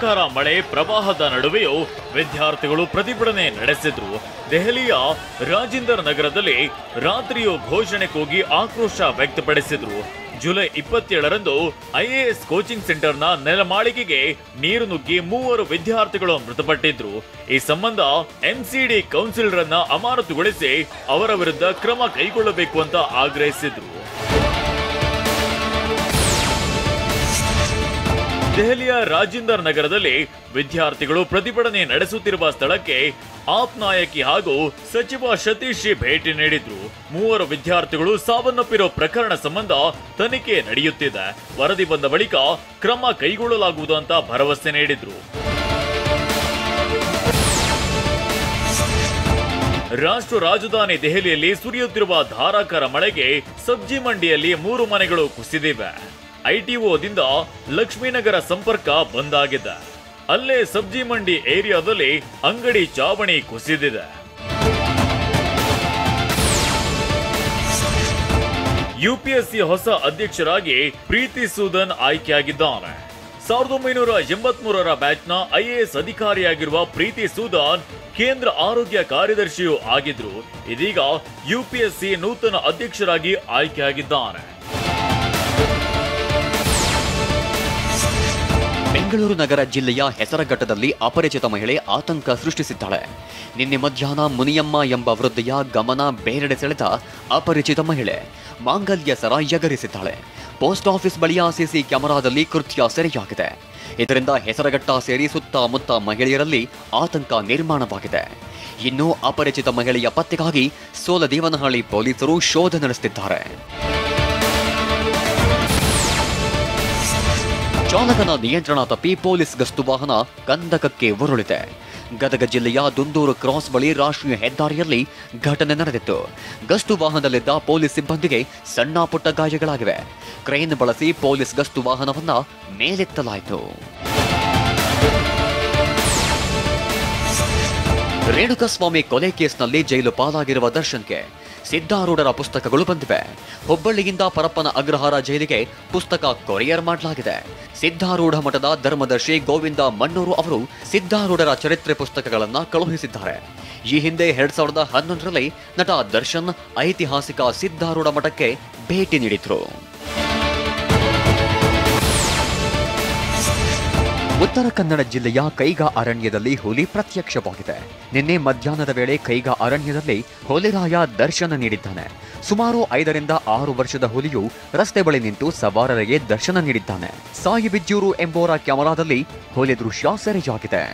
ಧಾರಾಕಾರ ಮಳೆ ಪ್ರವಾಹದ ನಡುವೆಯೂ ವಿದ್ಯಾರ್ಥಿಗಳು ಪ್ರತಿಭಟನೆ ನಡೆಸಿದ್ರು. ದೆಹಲಿಯ ರಾಜಿಂದರ್ ನಗರದಲ್ಲಿ ರಾತ್ರಿಯೂ ಘೋಷಣೆ ಕೂಗಿ ಆಕ್ರೋಶ ವ್ಯಕ್ತಪಡಿಸಿದ್ರು. ಜುಲೈ 27ರಂದು ಐಎಎಸ್ ಕೋಚಿಂಗ್ ಸೆಂಟರ್ನ ನೆಲಮಾಳಿಗೆಗೆ ನೀರು ನುಗ್ಗಿ 3 ವಿದ್ಯಾರ್ಥಿಗಳು ಮೃತಪಟ್ಟಿದ್ರು. ಈ ಸಂಬಂಧ ಎಂಸಿಡಿ ಕೌನ್ಸಿಲರ್ ಅನ್ನ ಅಮಾನತುಗೊಳಿಸಿ ಅವರ ವಿರುದ್ಧ ಕ್ರಮ ಕೈಗೊಳ್ಳಬೇಕು ಅಂತ ಆಗ್ರಹಿಸಿದ್ರು. ದೆಹಲಿಯ ರಾಜಿಂದರ್ ನಗರದಲ್ಲಿ ವಿದ್ಯಾರ್ಥಿಗಳು ಪ್ರತಿಭಟನೆ ನಡೆಸುತ್ತಿರುವ ಸ್ಥಳಕ್ಕೆ ಆಪ್ ನಾಯಕಿ ಹಾಗೂ ಸಚಿವ ಸತೀಶ್ ಭೇಟಿ ನೀಡಿದ್ರು. 3 ವಿದ್ಯಾರ್ಥಿಗಳು ಸಾವನ್ನಪ್ಪಿರೋ ಪ್ರಕರಣ ಸಂಬಂಧ ತನಿಖೆ ನಡೆಯುತ್ತಿದೆ. ವರದಿ ಬಂದ ಬಳಿಕ ಕ್ರಮ ಕೈಗೊಳ್ಳಲಾಗುವುದು ಅಂತ ಭರವಸೆ ನೀಡಿದ್ರು. ರಾಷ್ಟ್ರ ರಾಜಧಾನಿ ದೆಹಲಿಯಲ್ಲಿ ಸುರಿಯುತ್ತಿರುವ ಧಾರಾಕಾರ ಮಳೆಗೆ ಸಬ್ಜಿ ಮಂಡಿಯಲ್ಲಿ 3 ಮನೆಗಳು ಕುಸಿದಿವೆ. ಐಟಿಒದಿಂದ ಲಕ್ಷ್ಮೀನಗರ ಸಂಪರ್ಕ ಬಂದ್ ಆಗಿದೆ. ಅಲ್ಲೇ ಸಬ್ಜಿ ಮಂಡಿ ಏರಿಯಾದಲ್ಲಿ ಅಂಗಡಿ ಚಾವಣಿ ಕುಸಿದಿದೆ. ಯುಪಿಎಸ್ಸಿ ಹೊಸ ಅಧ್ಯಕ್ಷರಾಗಿ ಪ್ರೀತಿ ಸೂದನ್ ಆಯ್ಕೆಯಾಗಿದ್ದಾರೆ. 1983ರ ಬ್ಯಾಚ್ನ ಐಎಎಸ್ ಅಧಿಕಾರಿಯಾಗಿರುವ ಪ್ರೀತಿ ಸೂದನ್ ಕೇಂದ್ರ ಆರೋಗ್ಯ ಕಾರ್ಯದರ್ಶಿಯೂ ಆಗಿದ್ರು. ಇದೀಗ ಯುಪಿಎಸ್ಸಿ ನೂತನ ಅಧ್ಯಕ್ಷರಾಗಿ ಆಯ್ಕೆಯಾಗಿದ್ದಾರೆ. ಬೆಂಗಳೂರು ನಗರ ಜಿಲ್ಲೆಯ ಹೆಸರಘಟ್ಟದಲ್ಲಿ ಅಪರಿಚಿತ ಮಹಿಳೆ ಆತಂಕ ಸೃಷ್ಟಿಸಿದ್ದಾಳೆ. ನಿನ್ನೆ ಮಧ್ಯಾಹ್ನ ಮುನಿಯಮ್ಮ ಎಂಬ ವೃದ್ಧೆಯ ಗಮನ ಬೇರೆಡೆ ಸೆಳೆದ ಅಪರಿಚಿತ ಮಹಿಳೆ ಮಾಂಗಲ್ಯ ಸರ ಎಗರಿಸಿದ್ದಾಳೆ. ಪೋಸ್ಟ್ ಆಫೀಸ್ ಬಳಿಯ ಸಿಸಿ ಕ್ಯಾಮೆರಾದಲ್ಲಿ ಕೃತ್ಯ ಸೆರೆಯಾಗಿದೆ. ಇದರಿಂದ ಹೆಸರಘಟ್ಟ ಸೇರಿ ಸುತ್ತಮುತ್ತ ಮಹಿಳೆಯರಲ್ಲಿ ಆತಂಕ ನಿರ್ಮಾಣವಾಗಿದೆ. ಇನ್ನು ಅಪರಿಚಿತ ಮಹಿಳೆಯ ಪತ್ತೆಗಾಗಿ ಸೋಲದೇವನಹಳ್ಳಿ ಪೊಲೀಸರು ಶೋಧ ನಡೆಸುತ್ತಿದ್ದಾರೆ. ಚಾಲಕನ ನಿಯಂತ್ರಣ ತಪ್ಪಿ ಪೊಲೀಸ್ ಗಸ್ತು ವಾಹನ ಕಂದಕಕ್ಕೆ ಉರುಳಿದೆ. ಗದಗ ಜಿಲ್ಲೆಯ ದುಂದೂರು ಕ್ರಾಸ್ ಬಳಿ ರಾಷ್ಟ್ರೀಯ ಹೆದ್ದಾರಿಯಲ್ಲಿ ಘಟನೆ ನಡೆದಿತ್ತು. ಗಸ್ತು ವಾಹನದಲ್ಲಿದ್ದ ಪೊಲೀಸ್ ಸಿಬ್ಬಂದಿಗೆ ಸಣ್ಣ ಪುಟ್ಟ ಗಾಯಗಳಾಗಿವೆ. ಕ್ರೇನ್ ಬಳಸಿ ಪೊಲೀಸ್ ಗಸ್ತು ವಾಹನವನ್ನ ಮೇಲೆತ್ತಲಾಯಿತು. ರೇಣುಕಾಸ್ವಾಮಿ ಕೊಲೆ ಕೇಸ್ನಲ್ಲಿ ಜೈಲು ಪಾಲಾಗಿರುವ ದರ್ಶನ್ಗೆ ಸಿದ್ಧಾರೂಢರ ಪುಸ್ತಕಗಳು ಬಂದಿವೆ. ಹುಬ್ಬಳ್ಳಿಯಿಂದ ಪರಪ್ಪನ ಅಗ್ರಹಾರ ಜೈಲಿಗೆ ಪುಸ್ತಕ ಕೊರಿಯರ್ ಮಾಡಲಾಗಿದೆ. ಸಿದ್ಧಾರೂಢ ಮಠದ ಧರ್ಮದರ್ಶಿ ಗೋವಿಂದ ಮಣ್ಣೂರು ಅವರು ಸಿದ್ಧಾರೂಢರ ಚರಿತ್ರೆ ಪುಸ್ತಕಗಳನ್ನು ಕಳುಹಿಸಿದ್ದಾರೆ. ಈ ಹಿಂದೆ 2011ರಲ್ಲಿ ನಟ ದರ್ಶನ್ ಐತಿಹಾಸಿಕ ಸಿದ್ಧಾರೂಢ ಮಠಕ್ಕೆ ಭೇಟಿ ನೀಡಿದ್ರು. ಉತ್ತರ ಕನ್ನಡ ಜಿಲ್ಲೆಯ ಕೈಗಾ ಅರಣ್ಯದಲ್ಲಿ ಹುಲಿ ಪ್ರತ್ಯಕ್ಷವಾಗಿದೆ. ನಿನ್ನೆ ಮಧ್ಯಾಹ್ನದ ವೇಳೆ ಕೈಗಾ ಅರಣ್ಯದಲ್ಲಿ ಹುಲಿರಾಯ ದರ್ಶನ ನೀಡಿದ್ದಾನೆ. ಸುಮಾರು 5ರಿಂದ 6 ವರ್ಷದ ಹುಲಿಯು ರಸ್ತೆ ಬಳಿ ನಿಂತು ಸವಾರರಿಗೆ ದರ್ಶನ ನೀಡಿದ್ದಾನೆ. ಸಾಯಿಬಿಜ್ಜೂರು ಎಂಬುವರ ಕ್ಯಾಮೆರಾದಲ್ಲಿ ಹುಲಿ ದೃಶ್ಯ ಸೆರೆಯಾಗಿದೆ.